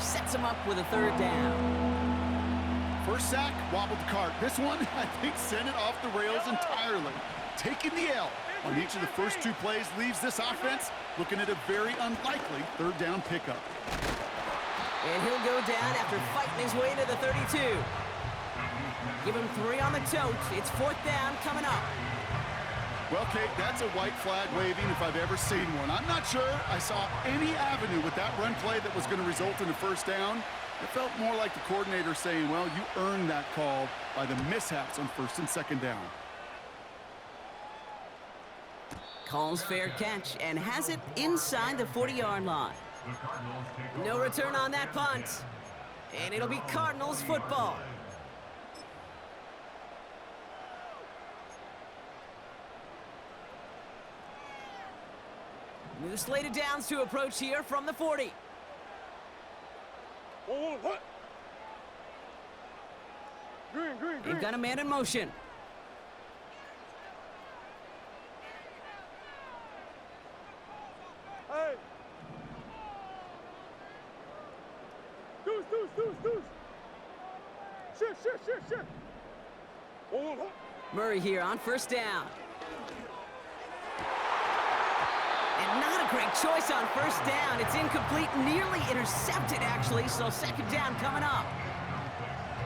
sets him up with a third down. First sack, wobbled the cart. This one, I think, sent it off the rails entirely. Taking the L on each of the first two plays leaves this offense looking at a very unlikely third down pickup. And he'll go down after fighting his way to the 32. Give him 3 on the tote. It's fourth down coming up. Well, Kate, that's a white flag waving if I've ever seen one. I'm not sure I saw any avenue with that run play that was going to result in a first down. It felt more like the coordinator saying, well, you earned that call by the mishaps on first and second down. Calls fair catch and has it inside the 40-yard line. No return on that punt. And it'll be Cardinals football. New slated downs to approach here from the 40. They've got a man in motion. Hey. Deuce. Shit. Murray here on first down. And not a great choice on first down. It's incomplete, nearly intercepted, actually, so second down coming up.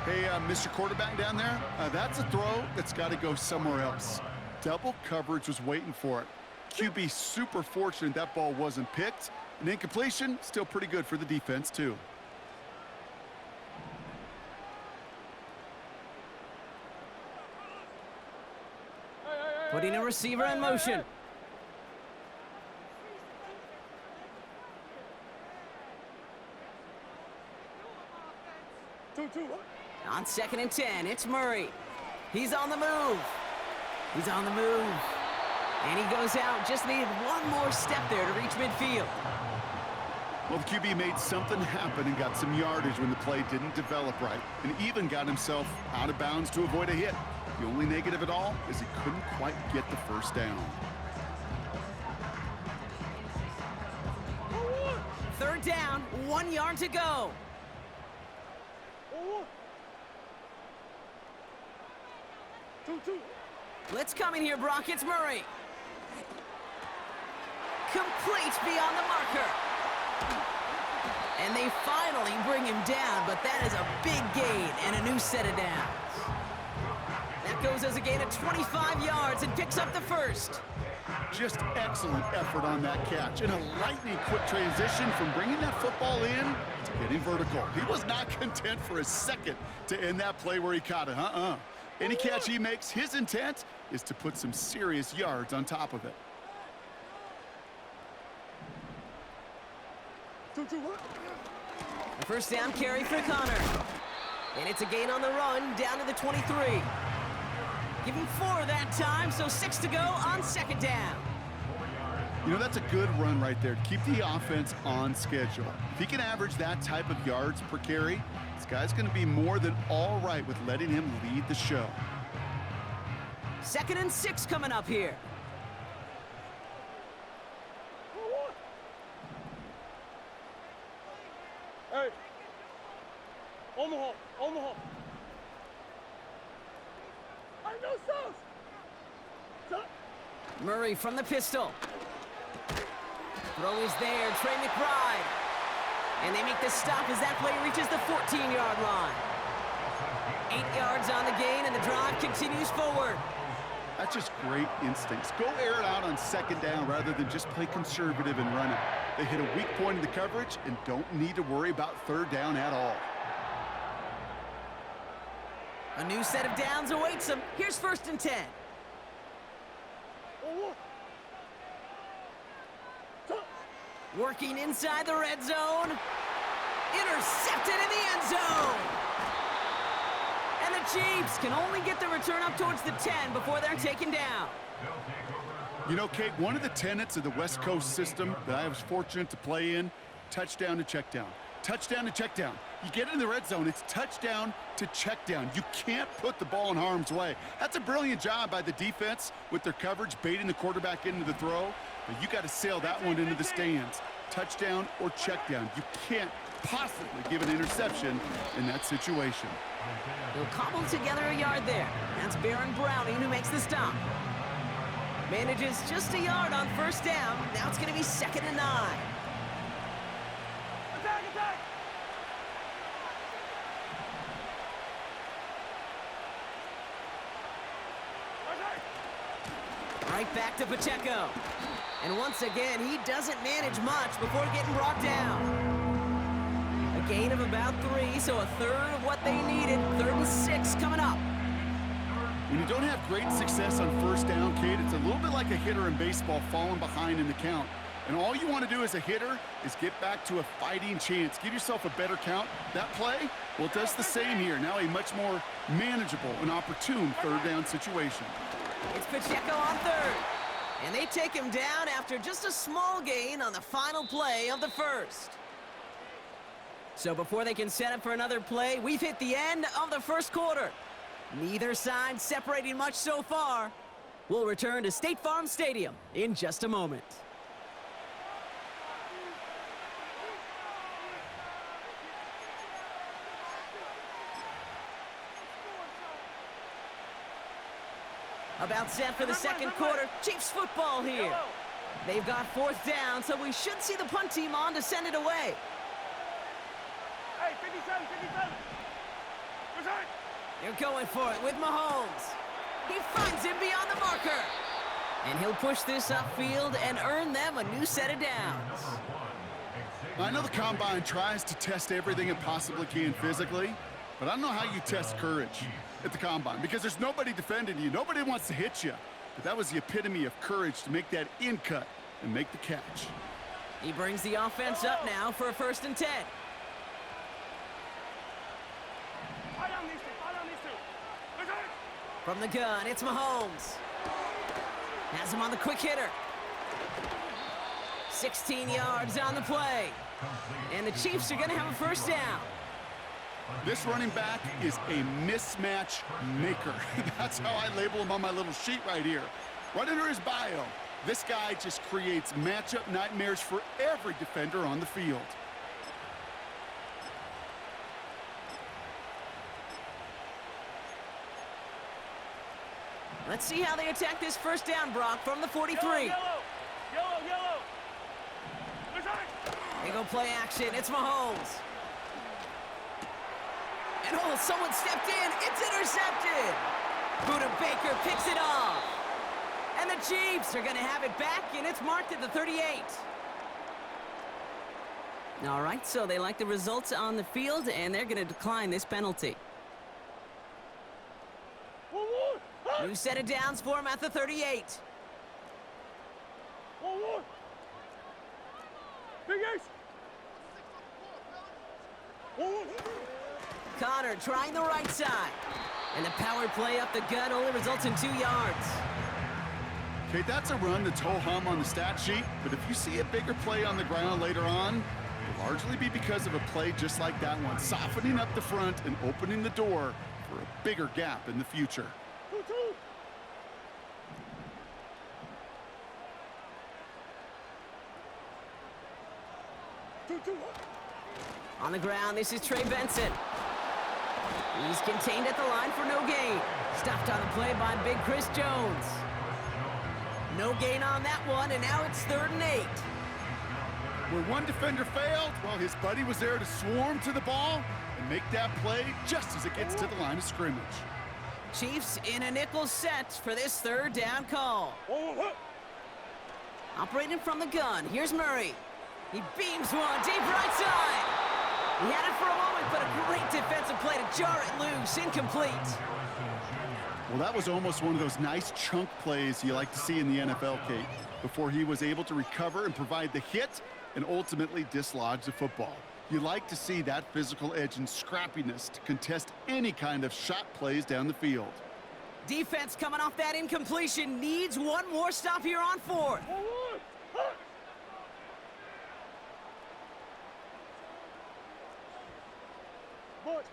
Hey, Mr. Quarterback down there, that's a throw that's got to go somewhere else. Double coverage was waiting for it. QB super fortunate that ball wasn't picked. An incompletion, still pretty good for the defense, too. Putting a receiver in motion. On second and 10, it's Murray. He's on the move. And he goes out. Just needed one more step there to reach midfield. Well, the QB made something happen and got some yardage when the play didn't develop right, and even got himself out of bounds to avoid a hit. The only negative at all is he couldn't quite get the first down. Third down, 1 yard to go. Blitz coming here, Brock. It's Murray. Complete beyond the marker. And they finally bring him down, but that is a big gain and a new set of downs. That goes as a gain of 25 yards and picks up the first. Just excellent effort on that catch. And a lightning quick transition from bringing that football in to getting vertical. He was not content for a second to end that play where he caught it. Any catch he makes, his intent is to put some serious yards on top of it. A first down carry for Connor. And it's a gain on the run, down to the 23. Give him 4 that time, so 6 to go on second down. You know, that's a good run right there to keep the offense on schedule. If he can average that type of yards per carry, this guy's going to be more than all right with letting him lead the show. Second and 6 coming up here. Hey. Omaha. I know sauce. Murray from the pistol. Throw is there, Trey McBride. And they make the stop as that play reaches the 14-yard line. 8 yards on the gain, and the drive continues forward. That's just great instincts. Go air it out on second down rather than just play conservative and run it. They hit a weak point in the coverage and don't need to worry about third down at all. A new set of downs awaits them. Here's first and 10. Working inside the red zone. Intercepted in the end zone. And the Chiefs can only get the return up towards the 10 before they're taken down. You know, Kate, one of the tenets of the West Coast system that I was fortunate to play in, touchdown to check down. Touchdown to check down. You get in the red zone, it's touchdown to check down. You can't put the ball in harm's way. That's a brilliant job by the defense with their coverage, baiting the quarterback into the throw. But you got to sail that one into the stands. touchdown or check down. You can't possibly give an interception in that situation. He'll cobble together a yard there. That's Baron Browning who makes the stop. Manages just a yard on first down. Now it's going to be 2nd and 9. Attack, attack! Right back to Pacheco. And once again, he doesn't manage much before getting brought down. A gain of about 3, so a third of what they needed. 3rd and 6 coming up. When you don't have great success on first down, Kate, it's a little bit like a hitter in baseball falling behind in the count. And all you want to do as a hitter is get back to a fighting chance. Give yourself a better count. That play, well, it does the same here. Now a much more manageable and opportune 3rd down situation. It's Pacheco on 3rd. And they take him down after just a small gain on the final play of the 1st. So before they can set up for another play, we've hit the end of the 1st quarter. Neither side separating much so far. We'll return to State Farm Stadium in just a moment. About set for the 2nd quarter. Chiefs football here. They've got 4th down, so we should see the punt team on to send it away. Hey, 57, 57. Return. They're going for it with Mahomes. He finds him beyond the marker. And he'll push this upfield and earn them a new set of downs. I know the Combine tries to test everything it possibly can physically, but I don't know how you test courage at the Combine because there's nobody defending you. Nobody wants to hit you. But that was the epitome of courage to make that in cut and make the catch. He brings the offense up now for a 1st and 10. Fire on these two. Return. From the gun, it's Mahomes. Has him on the quick hitter. 16 yards on the play. And the Chiefs are going to have a 1st down. This running back is a mismatch maker. That's how I label him on my little sheet right here. Right under his bio, this guy just creates matchup nightmares for every defender on the field. Let's see how they attack this 1st down, Brock, from the 43. Yellow. Return. They go play action. It's Mahomes. And oh, someone stepped in. It's intercepted. Buda Baker picks it off. And the Chiefs are going to have it back, and it's marked at the 38. All right, so they like the results on the field, and they're going to decline this penalty. New set of downs for him at the 38. Big Ace. Connor trying the right side. And the power play up the gut only results in 2 yards. Okay, that's a run that's ho-hum on the stat sheet, but if you see a bigger play on the ground later on, it'll largely be because of a play just like that one, softening up the front and opening the door for a bigger gap in the future. 2-2. On the ground, this is Trey Benson. He's contained at the line for no gain. Stopped on the play by Big Chris Jones. No gain on that one, and now it's 3rd and 8. Where one defender failed, well, his buddy was there to swarm to the ball and make that play just as it gets to the line of scrimmage. Chiefs in a nickel set for this 3rd down call. Operating from the gun, here's Murray. He beams one deep right side. He had it for a moment, but a great defensive play to jar it loose. Incomplete. Well, that was almost one of those nice chunk plays you like to see in the NFL, Kate, before he was able to recover and provide the hit and ultimately dislodge the football. You like to see that physical edge and scrappiness to contest any kind of shot plays down the field. Defense coming off that incompletion needs one more stop here on 4th. Butch.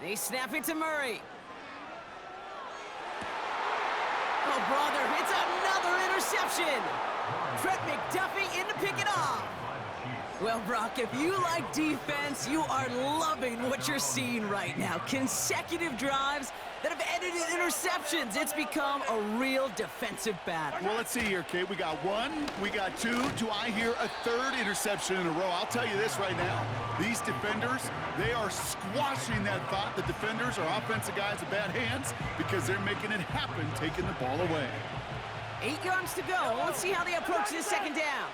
They snap it to Murray. brother, it's another interception. Trent McDuffie in to pick it off. Well, Brock, if you like defense, you are loving what you're seeing right now. Consecutive drives that have ended in interceptions. It's become a real defensive battle. Well, let's see here, Kate. We got one, we got two. Do I hear a third interception in a row? I'll tell you this right now. These defenders, they are squashing that thought. The defenders are offensive guys with bad hands because they're making it happen, taking the ball away. 8 yards to go. Let's see how they approach this second down.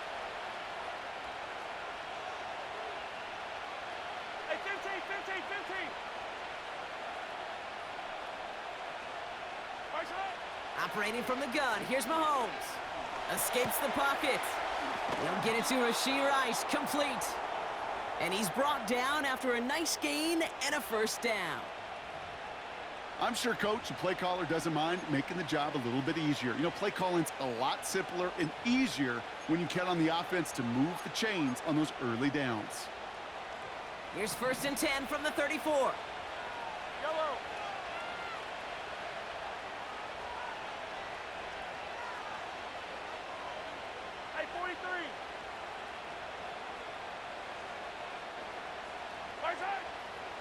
Hey, 15. Right side. Operating from the gun, here's Mahomes. Escapes the pocket. They'll get it to Rashee Rice, complete. And he's brought down after a nice gain and a first down. I'm sure coach and play caller doesn't mind making the job a little bit easier. You know, play calling's a lot simpler and easier when you count on the offense to move the chains on those early downs. Here's 1st and 10 from the 34. Yellow. Hey, 43. Right side.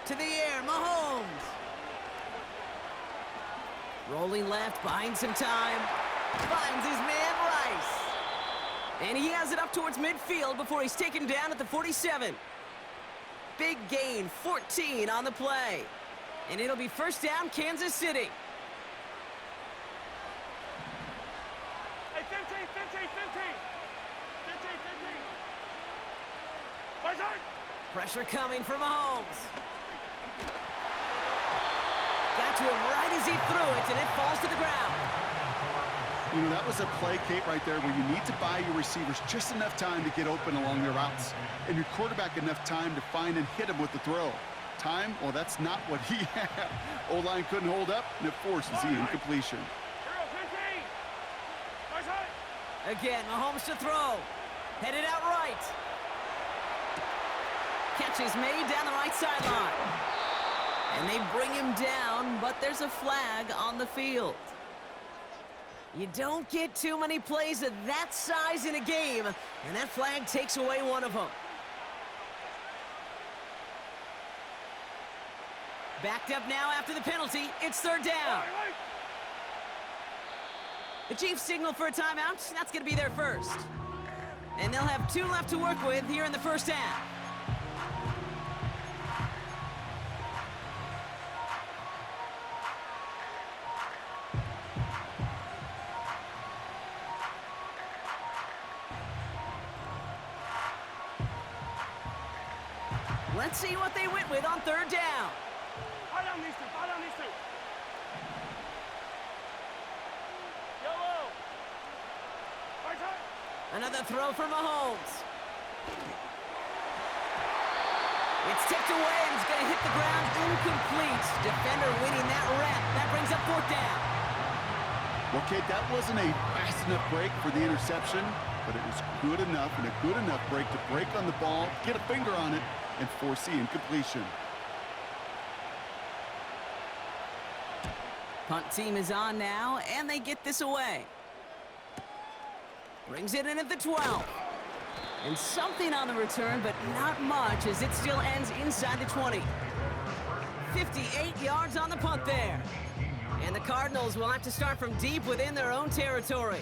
To the air, Mahomes. Rolling left, buying some time. Finds his man, Rice. And he has it up towards midfield before he's taken down at the 47. Big gain, 14 on the play. And it'll be first down, Kansas City. Hey, 15. Right side. Pressure coming from Mahomes. Got to him right as he threw it, and it falls to the ground. You know, that was a play, Kate, right there where you need to buy your receivers just enough time to get open along their routes, and your quarterback enough time to find and hit him with the throw. Time, well, that's not what he had. O-line couldn't hold up, and it forces the incompletion. Here we go, 15. Right side. Again, Mahomes to throw. Headed out right. Catch is made down the right sideline. And they bring him down, but there's a flag on the field. You don't get too many plays of that size in a game, and that flag takes away one of them. Backed up now after the penalty. It's 3rd down. The Chiefs signal for a timeout. That's going to be their first. And they'll have 2 left to work with here in the first half. Let's see what they went with on 3rd down. Fire down these two. Yellow. Right side. Another throw for Mahomes. It's tipped away and it's going to hit the ground incomplete. Defender winning that rep. That brings up 4th down. Well, Kate, that wasn't a fast enough break for the interception, but it was good enough and a good enough break to break on the ball, get a finger on it, and force the incompletion. Punt team is on now, and they get this away. Brings it in at the 12. And something on the return, but not much, as it still ends inside the 20. 58 yards on the punt there. And the Cardinals will have to start from deep within their own territory.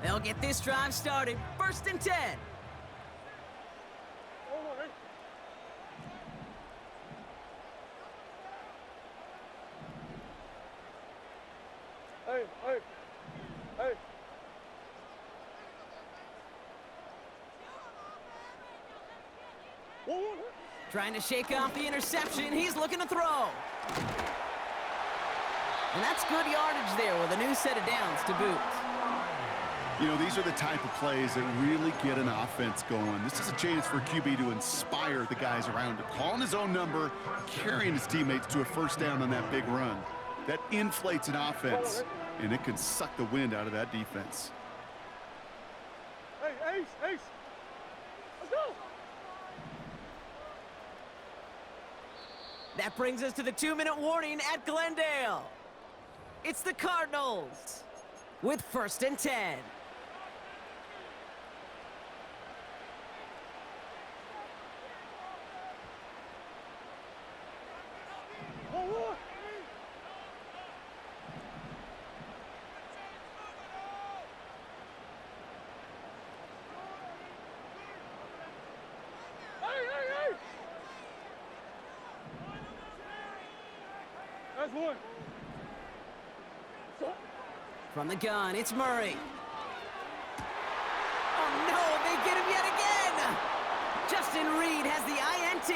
They'll get this drive started. 1st and 10. Hey. Trying to shake off the interception. He's looking to throw. And that's good yardage there with a new set of downs to boot. You know, these are the type of plays that really get an offense going. This is a chance for QB to inspire the guys around him. Calling his own number, carrying his teammates to a first down on that big run. That inflates an offense, and it can suck the wind out of that defense. Hey, Ace. Let's go. That brings us to the 2-minute warning at Glendale. It's the Cardinals with 1st and 10. That's one. From the gun, it's Murray. Oh no, they get him yet again! Justin Reed has the INT.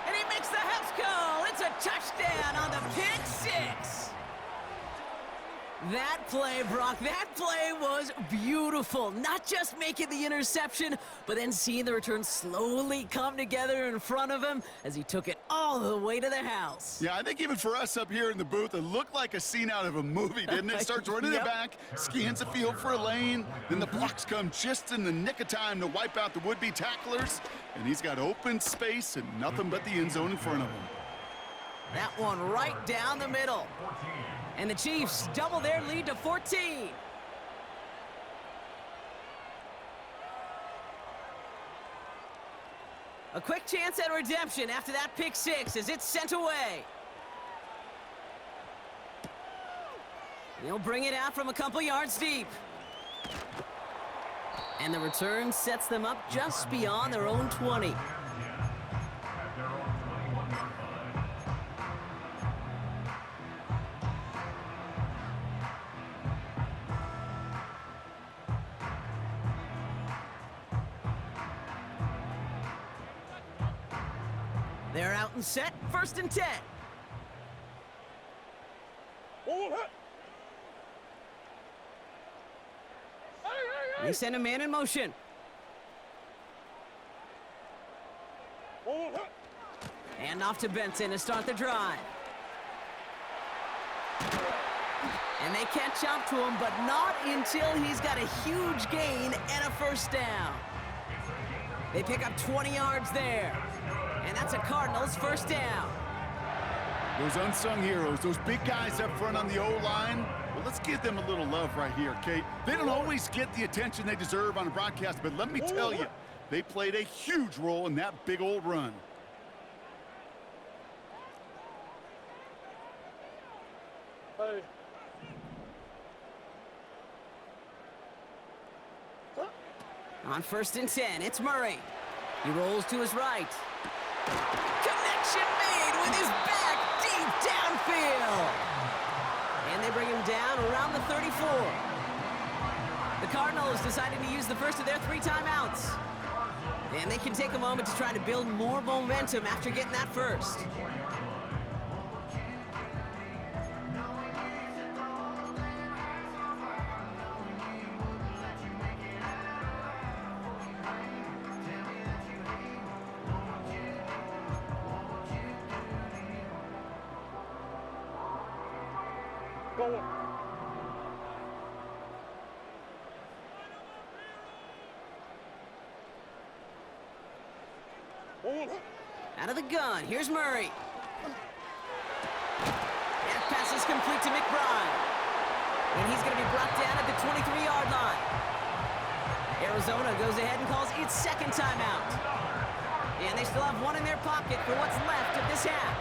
And he makes the house call. It's a touchdown on the pick six. That play, Brock, that play was beautiful. Not just making the interception, but then seeing the return slowly come together in front of him as he took it all the way to the house. Yeah, I think even for us up here in the booth, it looked like a scene out of a movie, didn't it? Starts running Yep. it back, scans the field for a lane, then the blocks come just in the nick of time to wipe out the would-be tacklers, and he's got open space and nothing but the end zone in front of him. That one right down the middle. And the Chiefs double their lead to 14. A quick chance at redemption after that pick six as it's sent away. He'll bring it out from a couple yards deep. And the return sets them up just beyond their own 20. They're out and set, 1st and 10. They send a man in motion. And off to Benson to start the drive. And they catch up to him, but not until he's got a huge gain and a 1st down. They pick up 20 yards there. And that's a Cardinals 1st down. Those unsung heroes, those big guys up front on the O-line, well, let's give them a little love right here, Kate. They don't always get the attention they deserve on a broadcast, but let me tell you, they played a huge role in that big old run. Hey. On 1st and 10, it's Murray. He rolls to his right. Connection made with his back deep downfield. And they bring him down around the 34. The Cardinals decided to use the first of their 3 timeouts. And they can take a moment to try to build more momentum after getting that first. Go. Out of the gun, here's Murray. That pass is complete to McBride. And he's going to be brought down at the 23-yard line. Arizona goes ahead and calls its 2nd timeout. And they still have one in their pocket for what's left of this half.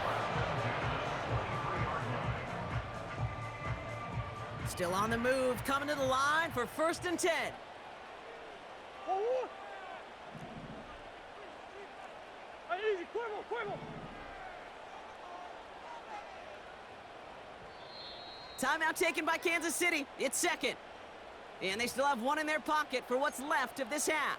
Still on the move, coming to the line for 1st and 10. Easy, quiver. Timeout taken by Kansas City. It's 2nd. And they still have one in their pocket for what's left of this half.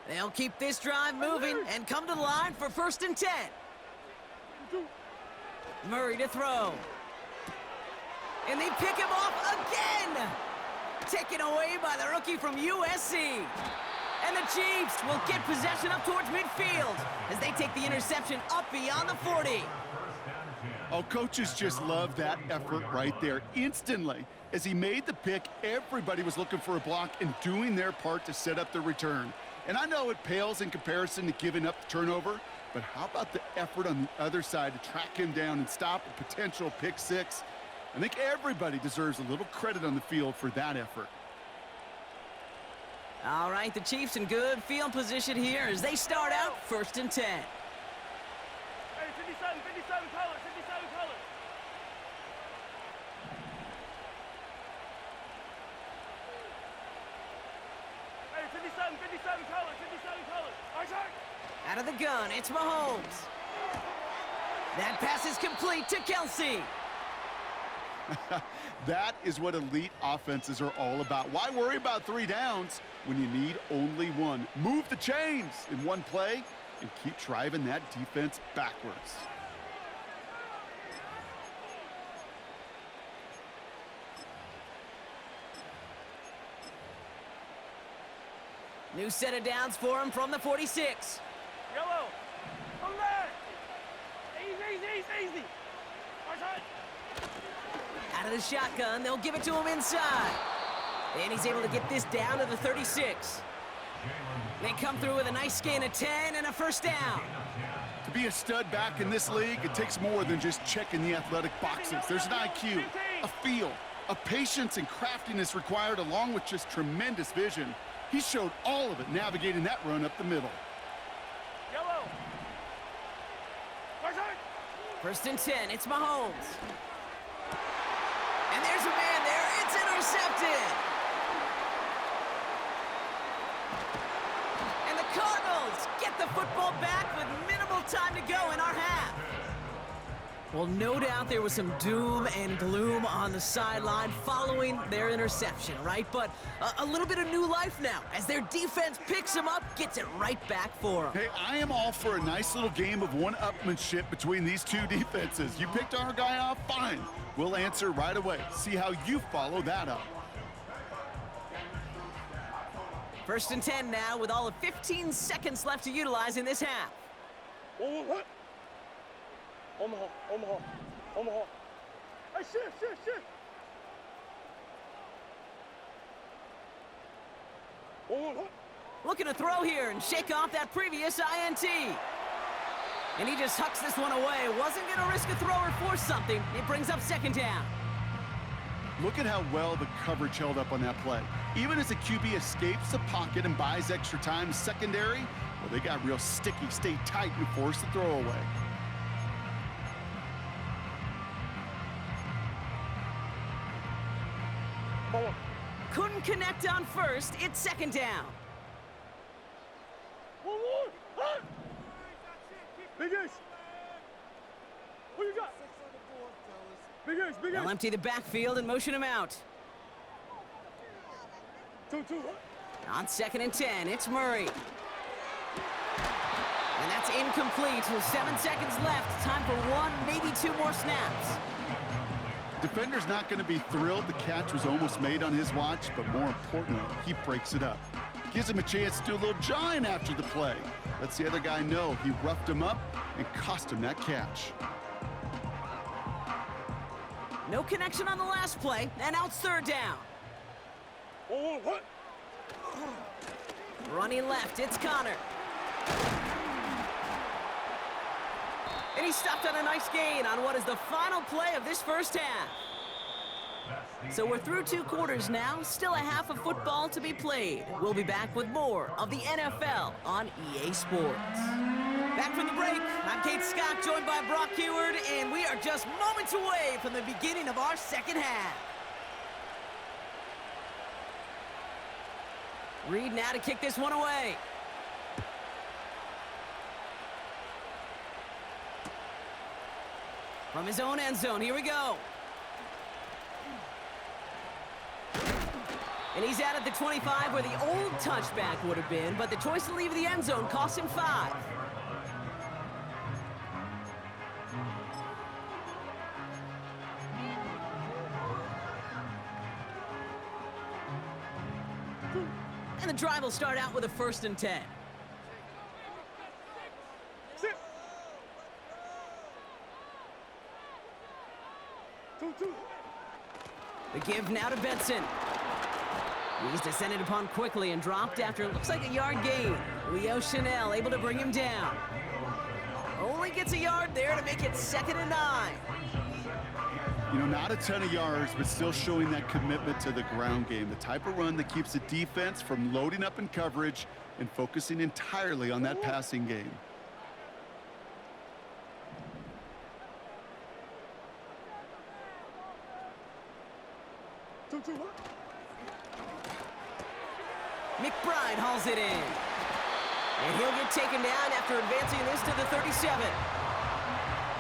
They'll keep this drive moving and come to the line for 1st and 10. Murray to throw. And they pick him off again. Taken away by the rookie from USC. And the Chiefs will get possession up towards midfield as they take the interception up beyond the 40. Oh, coaches just love that effort right there. Instantly, as he made the pick, everybody was looking for a block and doing their part to set up the return. And I know it pales in comparison to giving up the turnover, but how about the effort on the other side to track him down and stop a potential pick six? I think everybody deserves a little credit on the field for that effort. All right, the Chiefs in good field position here as they start out 1st and 10. Hey, 57, 57 colors, 57 colors. Hey, 57, 57 colors, 57 colors. Right side. Out of the gun, it's Mahomes. That pass is complete to Kelsey. That is what elite offenses are all about. Why worry about 3 downs when you need only 1? Move the chains in one play and keep driving that defense backwards. New set of downs for him from the 46. Yellow. Come back. Easy, easy, easy. Right side. Out of the shotgun, they'll give it to him inside. And he's able to get this down to the 36. They come through with a nice gain of 10 and a first down. To be a stud back in this league, it takes more than just checking the athletic boxes. There's an IQ, a feel, a patience and craftiness required along with just tremendous vision. He showed all of it navigating that run up the middle. Yellow. Right side. 1st and 10, it's Mahomes. And there's a man there, it's intercepted. And the Cardinals get the football back with minimal time to go in our half. Well, no doubt there was some doom and gloom on the sideline following their interception, right? But a little bit of new life now as their defense picks them up, gets it right back for them. Hey, I am all for a nice little game of one-upmanship between these two defenses. You picked our guy off, fine. We'll answer right away. See how you follow that up. 1st and 10 now with all of 15 seconds left to utilize in this half. What? Omaha, Omaha, Omaha. Hey, shift. What? Looking to throw here and shake off that previous INT. And he just hucks this one away. Wasn't going to risk a throw or force something. It brings up 2nd down. Look at how well the coverage held up on that play. Even as the QB escapes the pocket and buys extra time secondary, well, they got real sticky, stay tight, and force the throw away. Couldn't connect on 1st. It's 2nd down. One. Huh? Big Ace. What you got? Big Ace. They'll empty the backfield and motion him out. 2. On 2nd and 10, it's Murray. And that's incomplete with 7 seconds left. Time for 1, maybe 2 more snaps. Defender's not going to be thrilled the catch was almost made on his watch, but more importantly, he breaks it up. Gives him a chance to do a little jawing after the play. Lets the other guy know he roughed him up and cost him that catch. No connection on the last play, and now it's 3rd down. What? Running left, it's Connor. And he stopped on a nice gain on what is the final play of this 1st half. So we're through 2 quarters now, still a half of football to be played. We'll be back with more of the NFL on EA Sports. Back from the break, I'm Kate Scott, joined by Brock Heward, and we are just moments away from the beginning of our 2nd half. Reed now to kick this one away. From his own end zone, here we go. And he's out at the 25 where the old touchback would have been, but the choice to leave the end zone cost him 5. And the drive will start out with a 1st and 10. The give now to Benson. He's descended upon quickly and dropped after it looks like a yard gain. Leo Chanel able to bring him down. Only gets a yard there to make it 2nd and 9. You know, not a ton of yards, but still showing that commitment to the ground game. The type of run that keeps the defense from loading up in coverage and focusing entirely on that passing game. McBride hauls it in. And he'll get taken down after advancing this to the 37.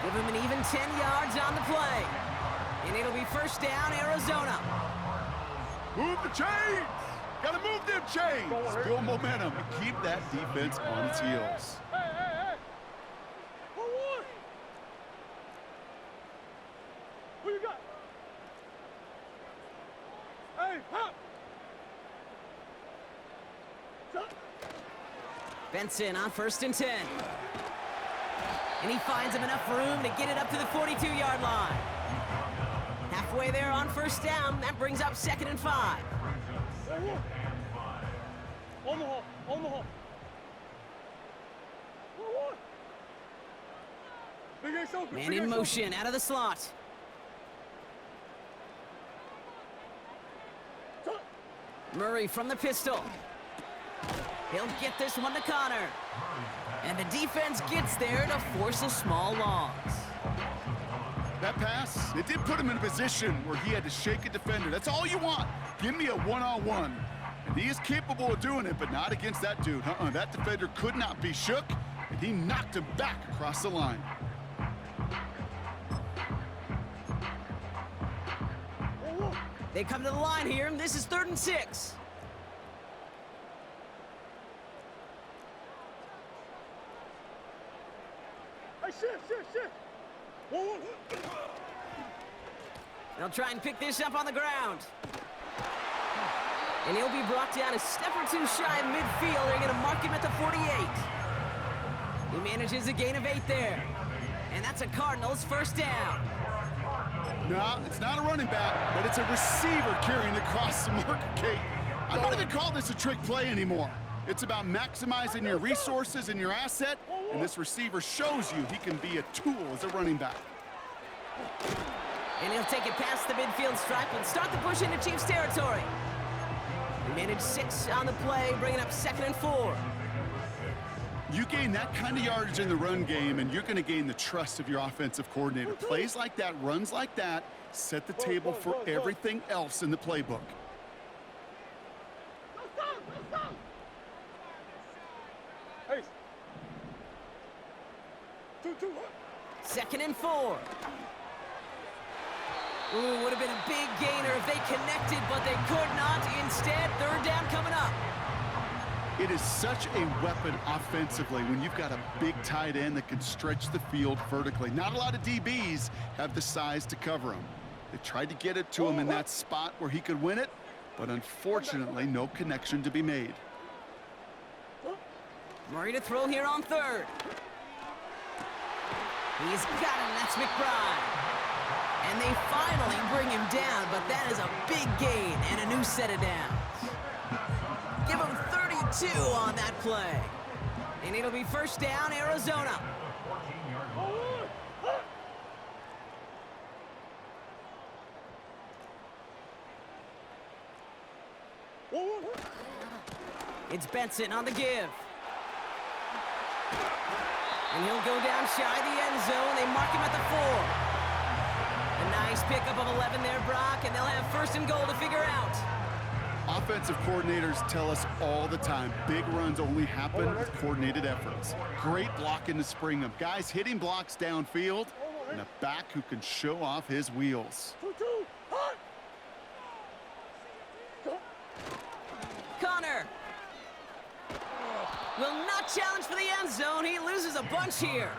Give him an even 10 yards on the play. And it'll be 1st down, Arizona. Move the chains! Gotta move them chains! Build momentum and keep that defense on its heels. Hey! Forward! Who you got? Hey, hop! Benson on 1st and 10. And he finds him enough room to get it up to the 42-yard line. Halfway there on 1st down. That brings up 2nd and 5. On the hole. Man in motion out of the slot. Murray from the pistol. He'll get this one to Connor. And the defense gets there to force a small loss. That pass, it did put him in a position where he had to shake a defender. That's all you want. Give me a one-on-one. And he is capable of doing it, but not against that dude. That defender could not be shook, and he knocked him back across the line. They come to the line here, and this is 3rd and 6. Hey, shit! They'll try and pick this up on the ground. And he'll be brought down a step or two shy of midfield. They're going to mark him at the 48. He manages a gain of 8 there. And that's a Cardinals 1st down. No, it's not a running back, but it's a receiver carrying across the market gate. I don't even call this a trick play anymore. It's about maximizing your resources and your asset, and this receiver shows you he can be a tool as a running back. And he'll take it past the midfield stripe and start the push into Chiefs territory. He managed 6 on the play, bringing up 2nd and 4. You gain that kind of yardage in the run game, and you're going to gain the trust of your offensive coordinator. Plays like that, runs like that, set the table for everything else in the playbook. Hey. 2nd and 4. Ooh, would have been a big gainer if they connected, but they could not. Instead, 3rd down coming up. It is such a weapon offensively when you've got a big tight end that can stretch the field vertically. Not a lot of DBs have the size to cover him. They tried to get it to him in that spot where he could win it, but unfortunately, no connection to be made. Murray to throw here on 3rd. He's got him. That's McBride. And they finally bring him down, but that is a big gain and a new set of downs. Give him 32 on that play. And it'll be 1st down, Arizona. It's Benson on the give. And he'll go down shy of the end zone. They mark him at the 4. A nice pickup of 11 there, Brock, and they'll have 1st and goal to figure out. Offensive coordinators tell us all the time, big runs only happen with coordinated efforts. Great blocking to spring them. Guys hitting blocks downfield, and a back who can show off his wheels. Connor will not challenge for the end zone. He loses a bunch here.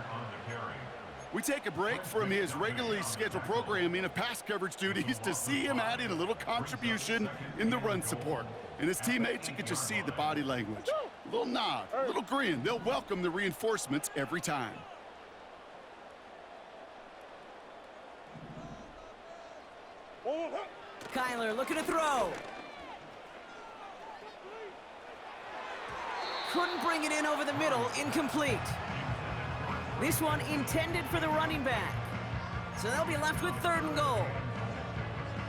We take a break from his regularly scheduled programming of pass coverage duties to see him adding a little contribution in the run support. And his teammates, you can just see the body language. A little nod, a little grin. They'll welcome the reinforcements every time. Kyler looking to throw. Couldn't bring it in over the middle, incomplete. This one intended for the running back. So they'll be left with 3rd and goal.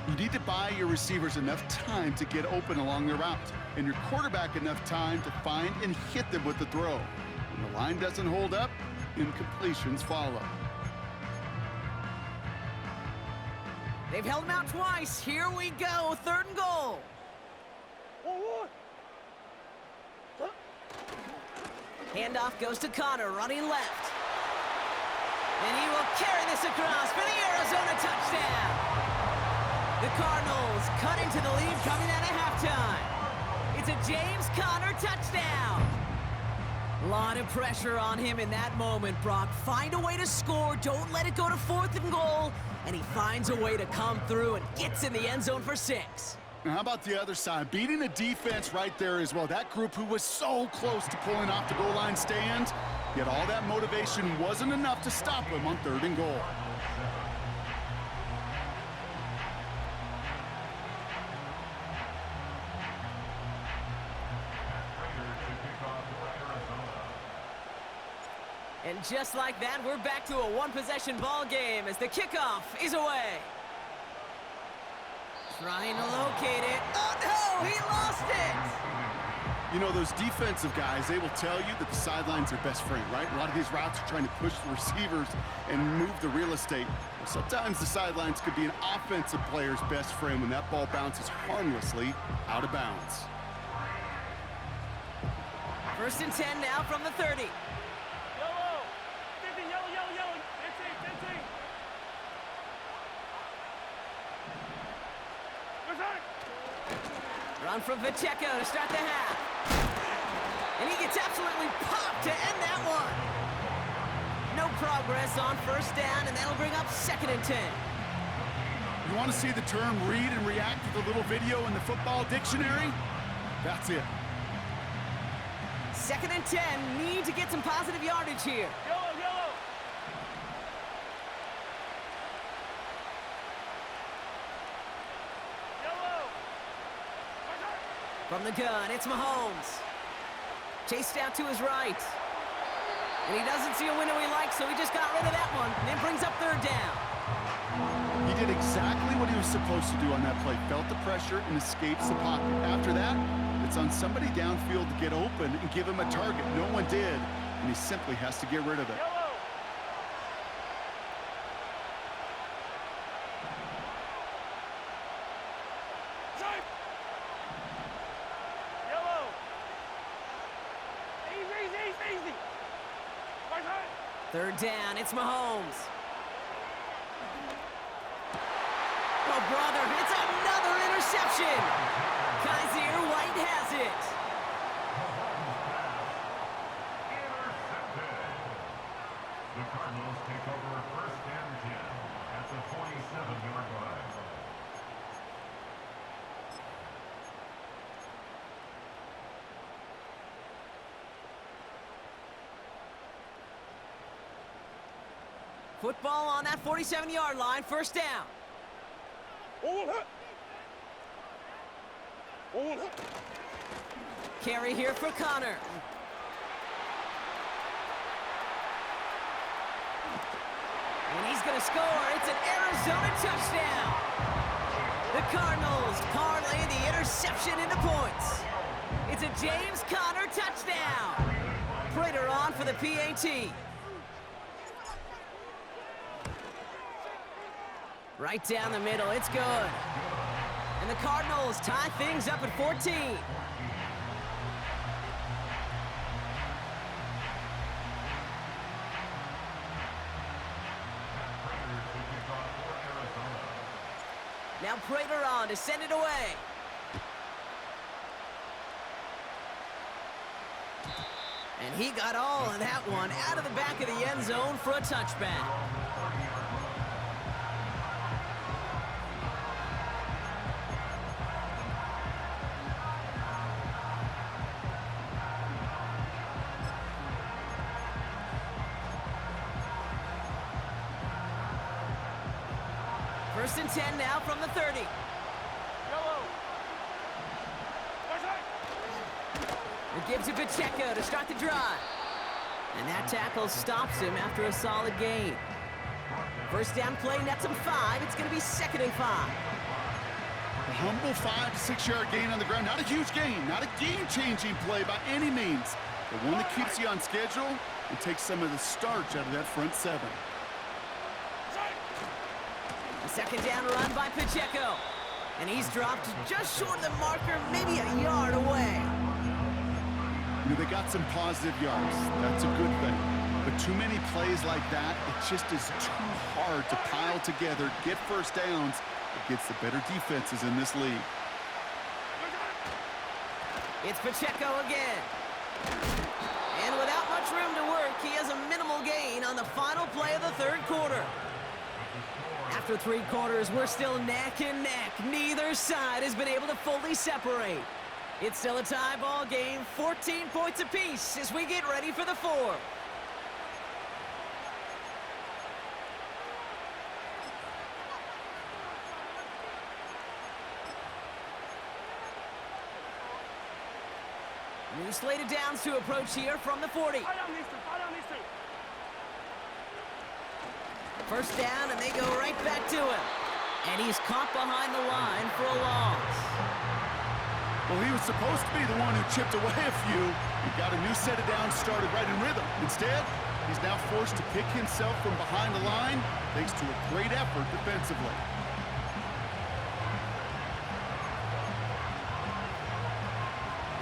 You need to buy your receivers enough time to get open along their route, and your quarterback enough time to find and hit them with the throw. When the line doesn't hold up, incompletions follow. They've held him out twice. Here we go, 3rd and goal. Handoff goes to Connor, running left. And he will carry this across for the Arizona touchdown. The Cardinals cut into the lead coming out of halftime. It's a James Conner touchdown. A lot of pressure on him in that moment, Brock. Find a way to score. Don't let it go to 4th and goal. And he finds a way to come through and gets in the end zone for 6. Now, how about the other side? Beating the defense right there as well. That group who was so close to pulling off the goal line stand, yet all that motivation wasn't enough to stop him on 3rd and goal. And just like that, we're back to a one-possession ball game as the kickoff is away. Trying to locate it. Oh, no! He lost it! You know, those defensive guys, they will tell you that the sideline's their best friend, right? A lot of these routes are trying to push the receivers and move the real estate. Well, sometimes the sidelines could be an offensive player's best friend when that ball bounces harmlessly out of bounds. 1st and 10 now from the 30. Run from Pacheco to start the half. And he gets absolutely popped to end that one. No progress on 1st down, and that'll bring up 2nd and 10. You want to see the term read and react to the little video in the football dictionary? That's it. 2nd and 10, need to get some positive yardage here. Yellow. From the gun, it's Mahomes. Chased out to his right. And he doesn't see a window he likes, so he just got rid of that one. And it brings up 3rd down. He did exactly what he was supposed to do on that play. Felt the pressure and escapes the pocket. After that, it's on somebody downfield to get open and give him a target. No one did, and he simply has to get rid of it. Easy. 3rd down, it's Mahomes. Oh, brother, it's another interception. Kaiser White has it. Intercepted. The Cardinals take over 1st and 10 at the 47-yard line. Football on that 47-yard line, 1st down. Carry here for Connor. And he's going to score. It's an Arizona touchdown. The Cardinals parlay the interception into points. It's a James Conner touchdown. Prater on for the PAT. Right down the middle, it's good. And the Cardinals tie things up at 14. Now Prater on to send it away. And he got all of that one out of the back of the end zone for a touchback. First and 10 now from the 30. Yellow. Right side. It gives to Pacheco to start the drive. And that tackle stops him after a solid gain. First down play, nets him 5. It's going to be 2nd and 5. A humble 5 to 6 yard gain on the ground. Not a huge gain, not a game-changing play by any means, but one that keeps you on schedule and takes some of the starch out of that front 7. A 2nd down run by Pacheco. And he's dropped just short of the marker, maybe a yard away. You know, they got some positive yards. That's a good thing. But too many plays like that, it just is too hard to pile together, get first downs against the better defenses in this league. It's Pacheco again. And without much room to work, he has a minimal gain on the final play of the 3rd quarter. After 3 quarters, we're still neck and neck. Neither side has been able to fully separate. It's still a tie ball game, 14 points apiece as we get ready for the 4th. New slated downs to approach here from the 40. Fire down these two. First down, and they go right back to him. And he's caught behind the line for a loss. Well, he was supposed to be the one who chipped away a few. He got a new set of downs started right in rhythm. Instead, he's now forced to pick himself from behind the line thanks to a great effort defensively.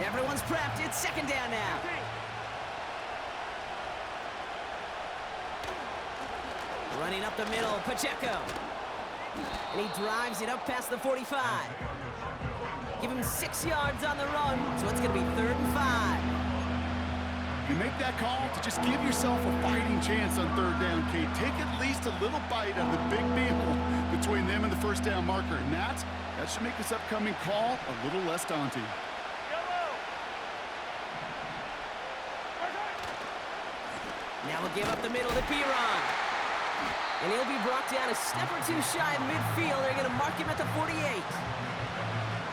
Everyone's prepped. It's 2nd down now. Running up the middle, Pacheco. And he drives it up past the 45. Give him 6 yards on the run, so it's going to be 3rd and 5. You make that call to just give yourself a fighting chance on 3rd down, Kate. Take at least a little bite of the big meal between them and the first down marker. And that should make this upcoming call a little less daunting. Now we'll give up the middle to Piron. And he'll be brought down a step or 2 shy of midfield. They're going to mark him at the 48.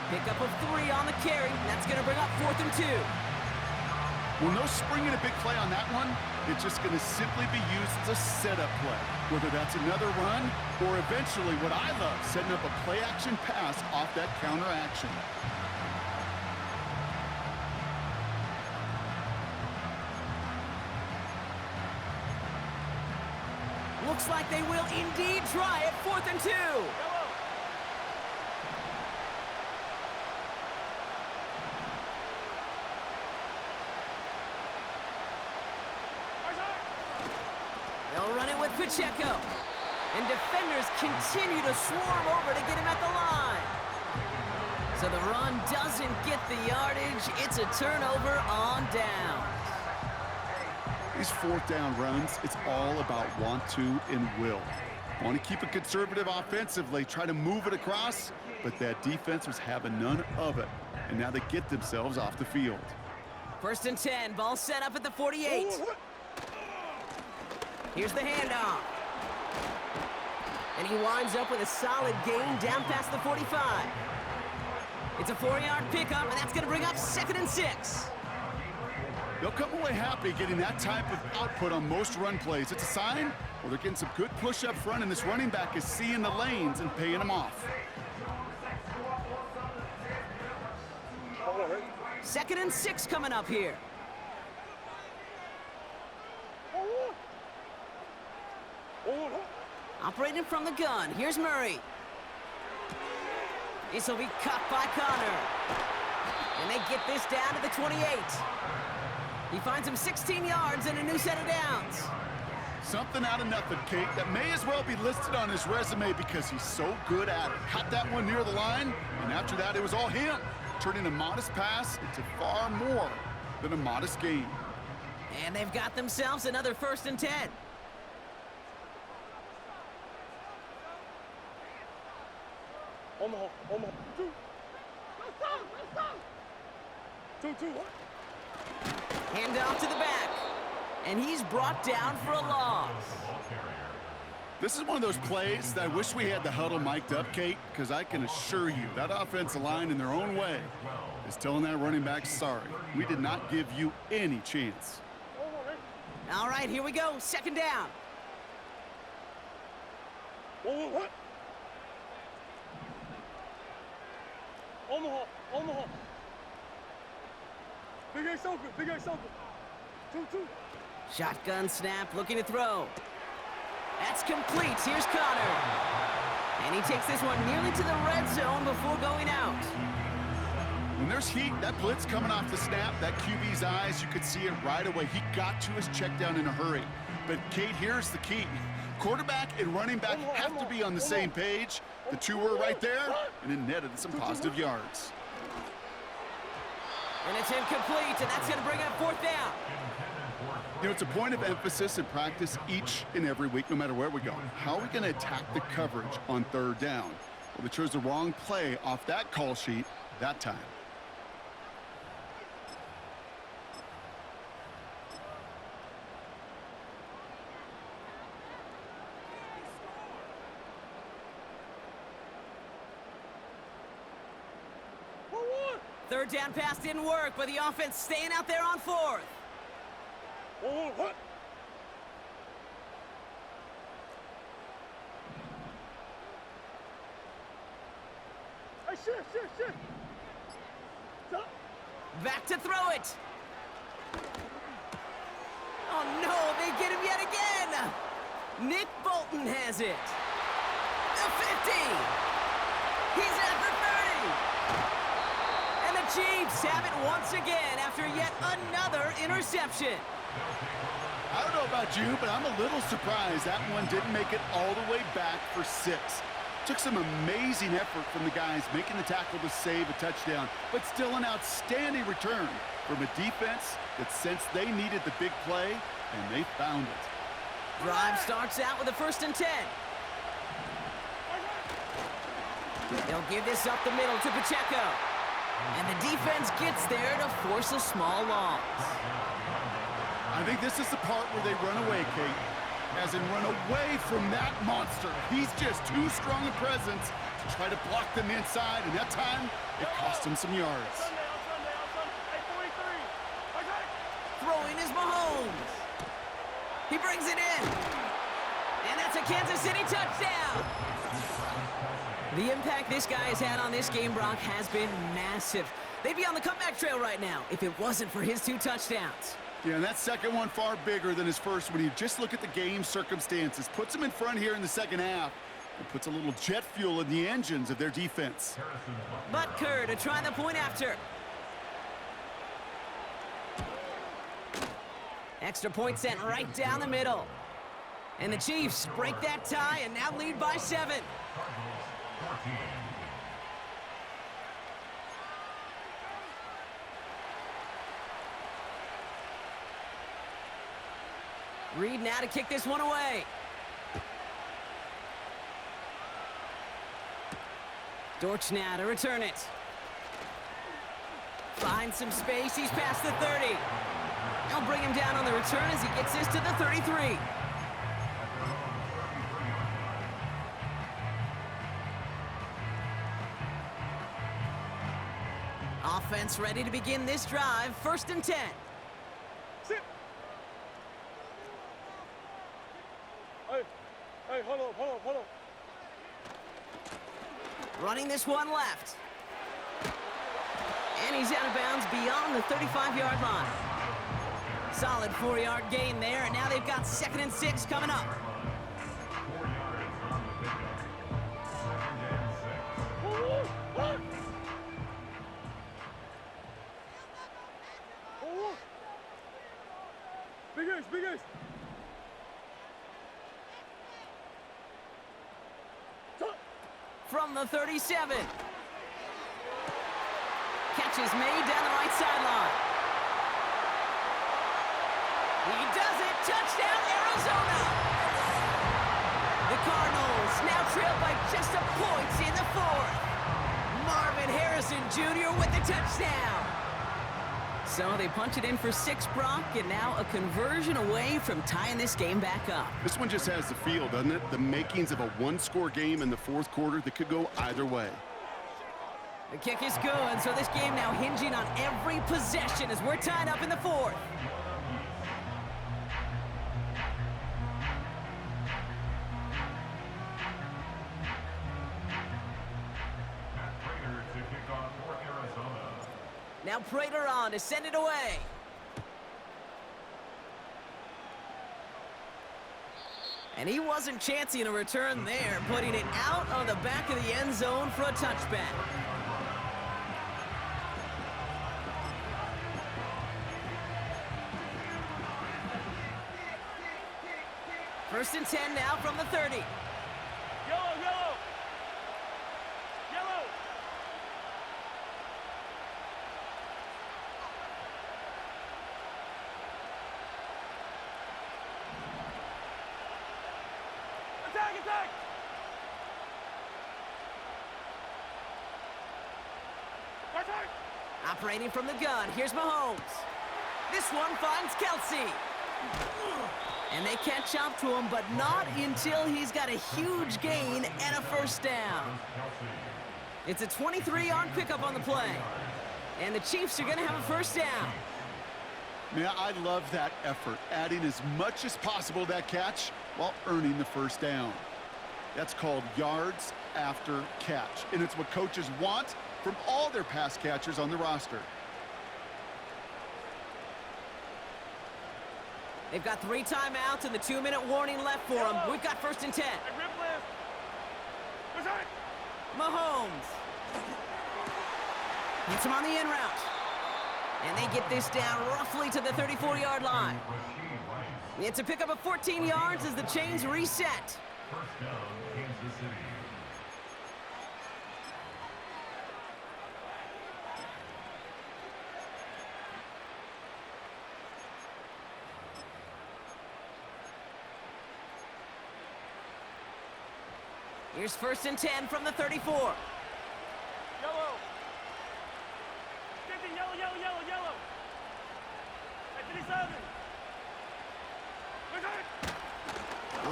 Pickup of 3 on the carry. That's going to bring up 4th and 2. Well, no springing a big play on that one. It's just going to simply be used as a setup play. Whether that's another run or eventually what I love, setting up a play-action pass off that counter action. Looks like they will indeed try it. 4th and 2. They'll run it with Pacheco. And defenders continue to swarm over to get him at the line. So the run doesn't get the yardage. It's a turnover on down. These 4th down runs, it's all about want to and will. Want to keep it conservative offensively, try to move it across, but that defense was having none of it. And now they get themselves off the field. 1st and 10, ball set up at the 48. Here's the handoff. And he winds up with a solid gain down past the 45. It's a 4-yard pickup, and that's going to bring up 2nd and 6. They'll come away happy getting that type of output on most run plays. It's a sign, well, they're getting some good push up front, and this running back is seeing the lanes and paying them off. 2nd and 6 coming up here. Operating from the gun, here's Murray. This will be cut by Connor. And they get this down to the 28. He finds him 16 yards and a new set of downs. Something out of nothing, Kate, that may as well be listed on his resume because he's so good at it. Caught that one near the line, and after that, it was all him, turning a modest pass into far more than a modest gain. And they've got themselves another 1st and 10. Omaha. 2. Hand off to the back. And he's brought down for a loss. This is one of those plays that I wish we had the huddle mic'd up, Kate, because I can assure you that offensive line in their own way is telling that running back, sorry, we did not give you any chance. All right, here we go. Second down. What? Omaha. Big Ace open. 2-2. Shotgun snap, looking to throw. That's complete. Here's Connor. And he takes this one nearly to the red zone before going out. When there's heat, that blitz coming off the snap, that QB's eyes, you could see it right away. He got to his check down in a hurry. But, Kate, here's the key. Quarterback and running back have to be on the same page. The two were right there, and it netted some positive yards. And it's incomplete, and that's going to bring up fourth down. You know, it's a point of emphasis in practice each and every week, no matter where we go. How are we going to attack the coverage on third down? Well, they chose the wrong play off that call sheet that time. Third down pass didn't work, but the offense staying out there on fourth. What? Hey, shit. Stop. Back to throw it. Oh, no, they get him yet again. Nick Bolton has it. The 50. He's at the 30. And the Chiefs have it once again after yet another interception. I don't know about you, but I'm a little surprised that one didn't make it all the way back for 6. Took some amazing effort from the guys making the tackle to save a touchdown, but still an outstanding return from a defense that sensed they needed the big play, and they found it. Drive starts out with a 1st and 10. They'll give this up the middle to Pacheco. And the defense gets there to force a small loss. I think this is the part where they run away, Kate. As in run away from that monster. He's just too strong a presence to try to block them inside, and that time, it cost him some yards. Throwing is Mahomes. He brings it in. And that's a Kansas City touchdown. The impact this guy has had on this game, Brock, has been massive. They'd be on the comeback trail right now if it wasn't for his 2 touchdowns. Yeah, and that second one far bigger than his first when you just look at the game circumstances. Puts them in front here in the second half and puts a little jet fuel in the engines of their defense. Butker to try the point after. Extra point sent right down the middle. And the Chiefs break that tie and now lead by 7. Reed now to kick this one away. Dortch now to return it. Finds some space. He's past the 30. They'll bring him down on the return as he gets this to the 33. Offense ready to begin this drive. 1st and 10. Sit. Hey, hold on. Running this one left. And he's out of bounds beyond the 35-yard line. Solid 4-yard gain there, and now they've got 2nd and 6 coming up. 4 yards on the pickup. 2nd and 6. Big Ace. From the 37. Catch is made down the right sideline. He does it. Touchdown, Arizona. The Cardinals now trail by just a point in the 4th. Marvin Harrison Jr. with the touchdown. So they punch it in for 6, Brock, and now a conversion away from tying this game back up. This one just has the feel, doesn't it? The makings of a one-score game in the fourth quarter that could go either way. The kick is good, so this game now hinging on every possession as we're tied up in the fourth. Prater to kick off for Arizona. Now Prater on to send it away. And he wasn't chancing a return there, putting it out on the back of the end zone for a touchback. First and 10 now from the 30. Yellow, yellow. Yellow. Attack, attack. Attack. Operating from the gun, here's Mahomes. This one finds Kelsey. And they catch up to him, but not until he's got a huge gain and a first down. It's a 23-yard pickup on the play. And the Chiefs are going to have a first down. Man, I love that effort, adding as much as possible to that catch while earning the first down. That's called yards after catch, and it's what coaches want from all their pass catchers on the roster. They've got 3 timeouts and the 2-minute warning left for them. We've got first and 10. Hey, rip left. Attack. Mahomes. Hits him on the in route. And they get this down roughly to the 34-yard line. It's a pickup of 14 yards as the chains reset. First down, Kansas City. Here's first and 10 from the 34. Yellow. 50, yellow, yellow, yellow, yellow. Hey, 57. Attack.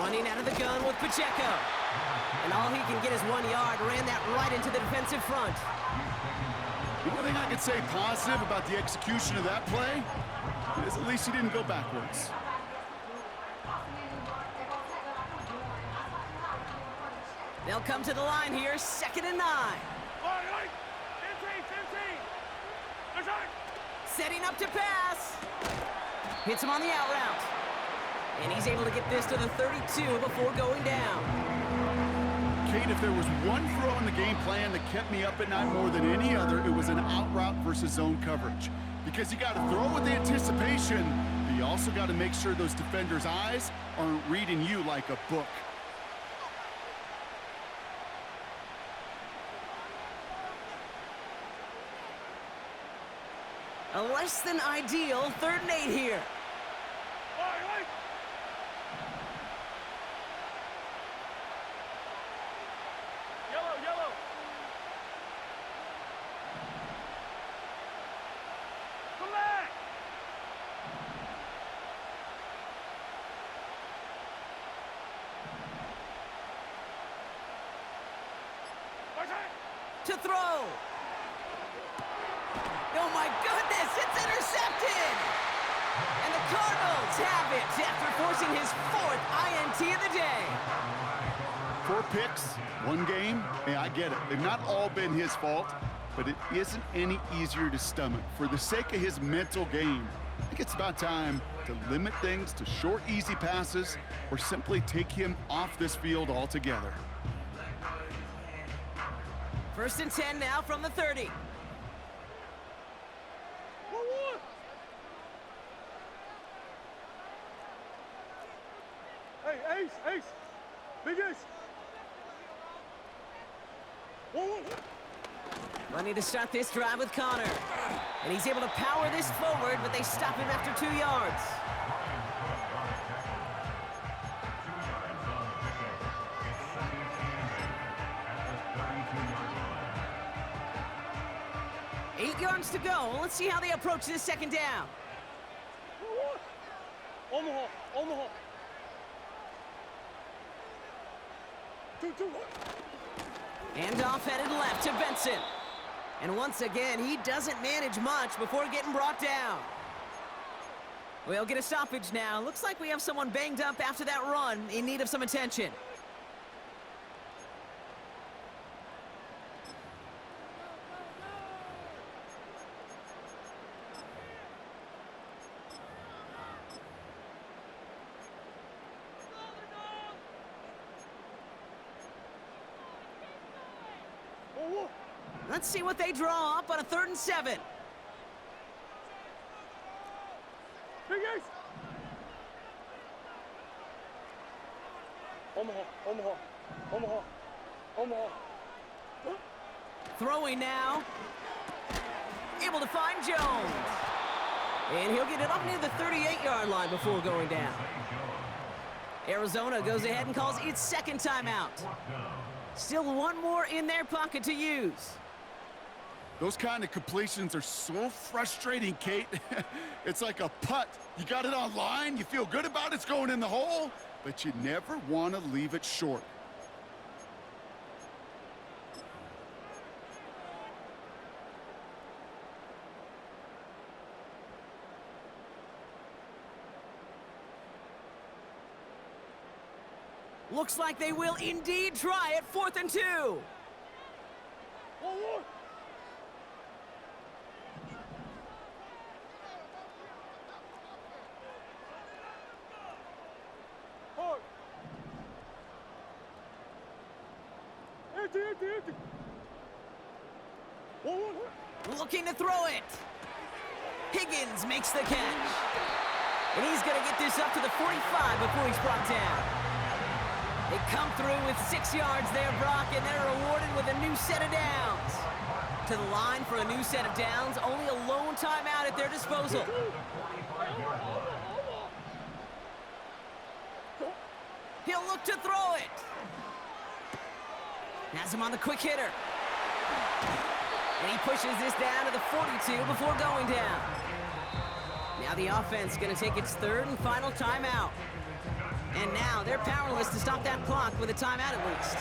Running out of the gun with Pacheco. And all he can get is 1 yard. Ran that right into the defensive front. The one thing I could say positive about the execution of that play is at least he didn't go backwards. They'll come to the line here, 2nd and 9. Right. 15. Attack. Setting up to pass. Hits him on the out route. And he's able to get this to the 32 before going down. Kate, if there was one throw in the game plan that kept me up at night more than any other, it was an out route versus zone coverage. Because you got to throw with anticipation, but you also got to make sure those defenders' eyes aren't reading you like a book. A less than ideal 3rd and 8 here. Right. Yellow. Come back. Attack. To throw. Oh my goodness, it's intercepted! And the Cardinals have it after forcing his 4th INT of the day. 4 picks, 1 game. Hey, I get it. They've not all been his fault, but it isn't any easier to stomach. For the sake of his mental game, I think it's about time to limit things to short, easy passes or simply take him off this field altogether. First and 10 now from the 30. Hey, Ace. Big Ace. Whoa. Running to start this drive with Connor. And he's able to power this forward, but they stop him after 2 yards. 8 yards to go. Let's see how they approach this second down. Omaha, Omaha. 2-2. Handoff headed left to Benson. And once again, he doesn't manage much before getting brought down. We'll get a stoppage now. Looks like we have someone banged up after that run, in need of some attention. Let's see what they draw up on a 3rd and 7. Hey, guys. Omaha, Omaha, Omaha, Omaha. Throwing now. Able to find Jones. And he'll get it up near the 38-yard line before going down. Arizona goes ahead and calls its second timeout. Still one more in their pocket to use. Those kind of completions are so frustrating, Kate. It's like a putt. You got it on line, you feel good about it's going in the hole, but you never want to leave it short. Looks like they will indeed try it. 4th and 2. One. Hard. Empty. One. Looking to throw it. Higgins makes the catch. And he's going to get this up to the 45 before he's brought down. They come through with 6 yards there, Brock, and they're rewarded with a new set of downs. To the line for a new set of downs, only a lone timeout at their disposal. He'll look to throw it. Has him on the quick hitter. And he pushes this down to the 42 before going down. Now the offense going to take its 3rd and final timeout. And now they're powerless to stop that clock with a timeout at least.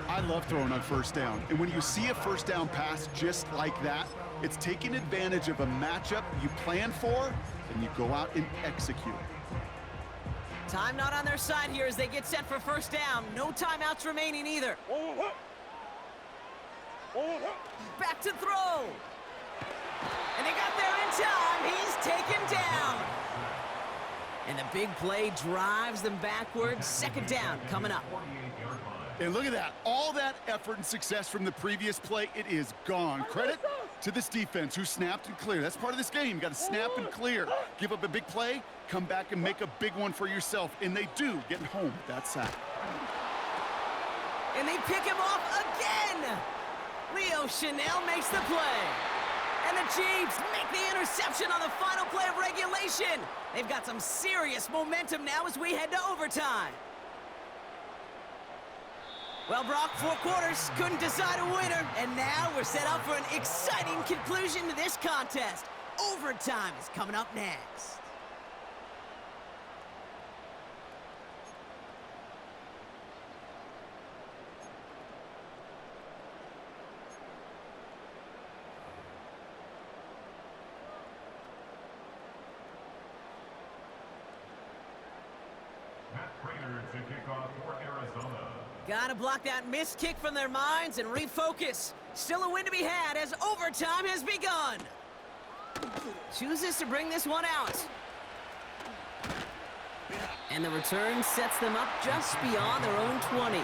I love throwing on 1st down. And when you see a 1st down pass just like that, it's taking advantage of a matchup you plan for, and you go out and execute. Time not on their side here as they get set for 1st down. No timeouts remaining either. Back to throw. And they got there in time. He's taken down. And the big play drives them backwards. 2nd down coming up. And look at that. All that effort and success from the previous play, it is gone. Credit to this defense who snapped and cleared. That's part of this game. You got to snap and clear. Give up a big play, come back and make a big one for yourself. And they do, getting home with that sack. And they pick him off again. Leo Chanel makes the play. And the Chiefs make the interception on the final play of regulation. They've got some serious momentum now as we head to overtime. Well, Brock, 4 quarters couldn't decide a winner, and now we're set up for an exciting conclusion to this contest. Overtime is coming up next. To kick off for Arizona. Gotta block that missed kick from their minds and refocus. Still a win to be had as overtime has begun. Chooses to bring this one out. And the return sets them up just beyond their own 20.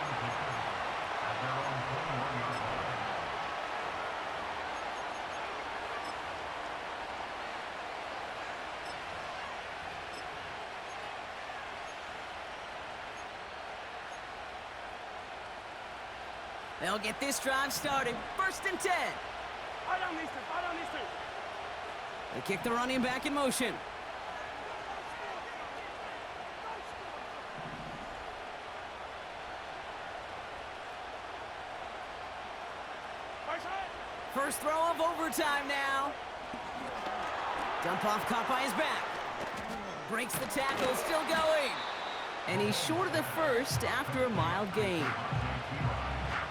They'll get this drive started. 1st and 10. They kick the running back in motion. First throw of overtime now. Dump off caught by his back. Breaks the tackle, still going. And he's short of the first after a mild gain.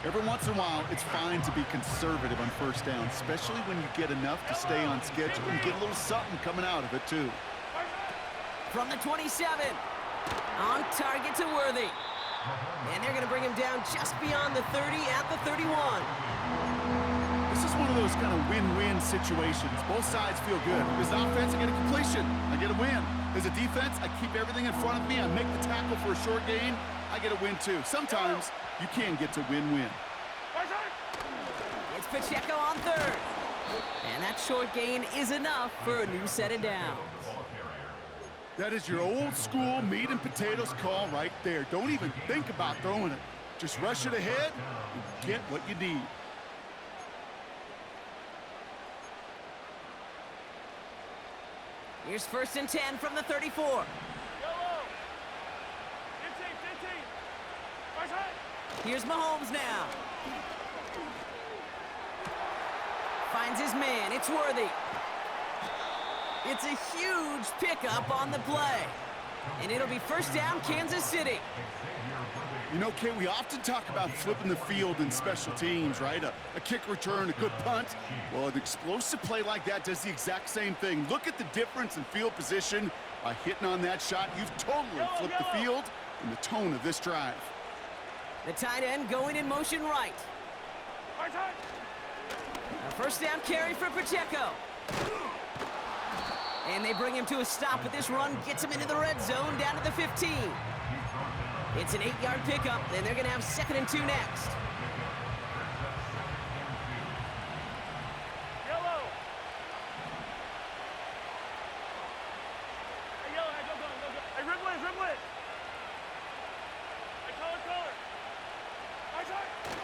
Every once in a while, it's fine to be conservative on first down, especially when you get enough to stay on schedule and get a little something coming out of it, too. From the 27. On target to Worthy. And they're going to bring him down just beyond the 30 at the 31. This is one of those kind of win-win situations. Both sides feel good. As an offense, I get a completion. I get a win. As a defense, I keep everything in front of me. I make the tackle for a short gain. I get a win, too. Sometimes you can get to win-win. It's Pacheco on third. And that short gain is enough for a new set of downs. That is your old school meat and potatoes call right there. Don't even think about throwing it. Just rush it ahead and get what you need. Here's 1st and 10 from the 34. Yellow. 15. Here's Mahomes now. Finds his man. It's Worthy. It's a huge pickup on the play. And it'll be first down, Kansas City. You know, Kate, we often talk about flipping the field in special teams, right? A kick return, a good punt. Well, an explosive play like that does the exact same thing. Look at the difference in field position. By hitting on that shot, you've totally flipped the field and the tone of this drive. The tight end going in motion right. A first down carry for Pacheco. And they bring him to a stop, but this run gets him into the red zone down to the 15. It's an 8-yard pickup, and they're going to have 2nd and 2 next. Yellow. Hey, yellow, hey, go. Hey, dribble it. Hey, color.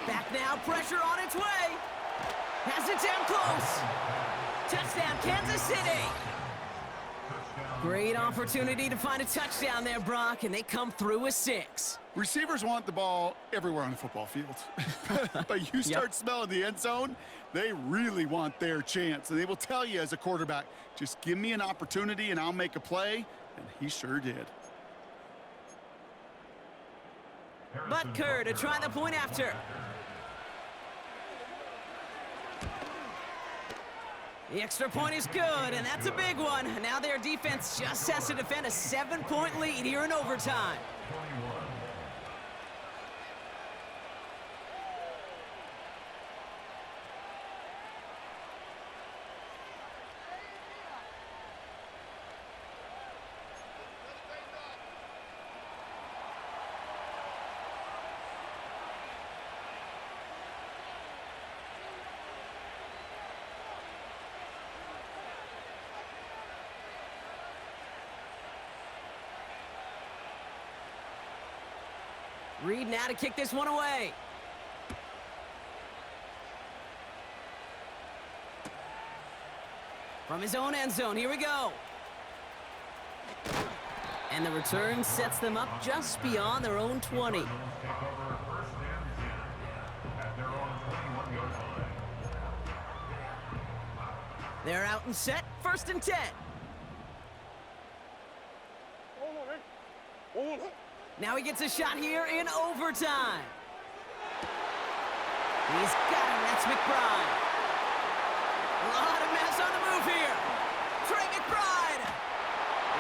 Back now, pressure on its way. Has it down close. Touchdown, Kansas City. Great opportunity to find a touchdown there, Brock, and they come through with 6. Receivers want the ball everywhere on the football field. But you start smelling the end zone, they really want their chance. And they will tell you as a quarterback, just give me an opportunity and I'll make a play. And he sure did. Butker to try the point after. The extra point is good, and that's a big one. Now their defense just has to defend a 7-point lead here in overtime. Reed now to kick this one away. From his own end zone, here we go. And the return sets them up just beyond their own 20. They're out and set, 1st and 10. Now he gets a shot here in overtime. He's got him, that's McBride. A lot of mess on the move here. Trey McBride.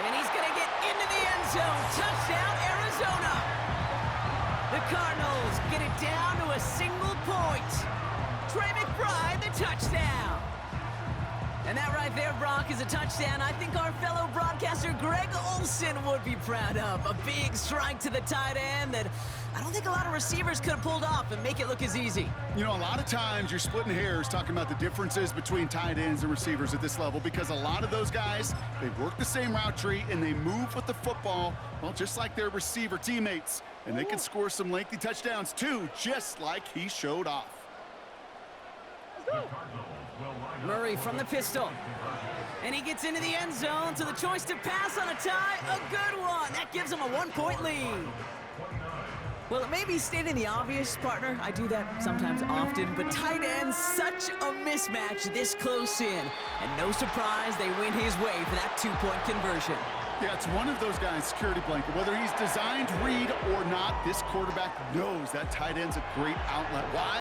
And he's going to get into the end zone. Touchdown, Arizona. The Cardinals get it down to a single point. Trey McBride, the touchdown. And that right there, Brock, is a touchdown I think our fellow broadcaster Greg Olsen would be proud of. A big strike to the tight end that I don't think a lot of receivers could have pulled off and make it look as easy. You know, a lot of times you're splitting hairs talking about the differences between tight ends and receivers at this level because a lot of those guys, they work the same route tree and they move with the football, well, just like their receiver teammates. And they can score some lengthy touchdowns too, just like he showed off. Murray from the pistol. And he gets into the end zone to the choice to pass on a tie. A good one. That gives him a 1-point lead. Well, it may be stating the obvious, partner. I do that sometimes often, but tight ends, such a mismatch this close in. And no surprise, they win his way for that two-point conversion. Yeah, it's one of those guys' security blanket. Whether he's designed read or not, this quarterback knows that tight end's a great outlet. Why?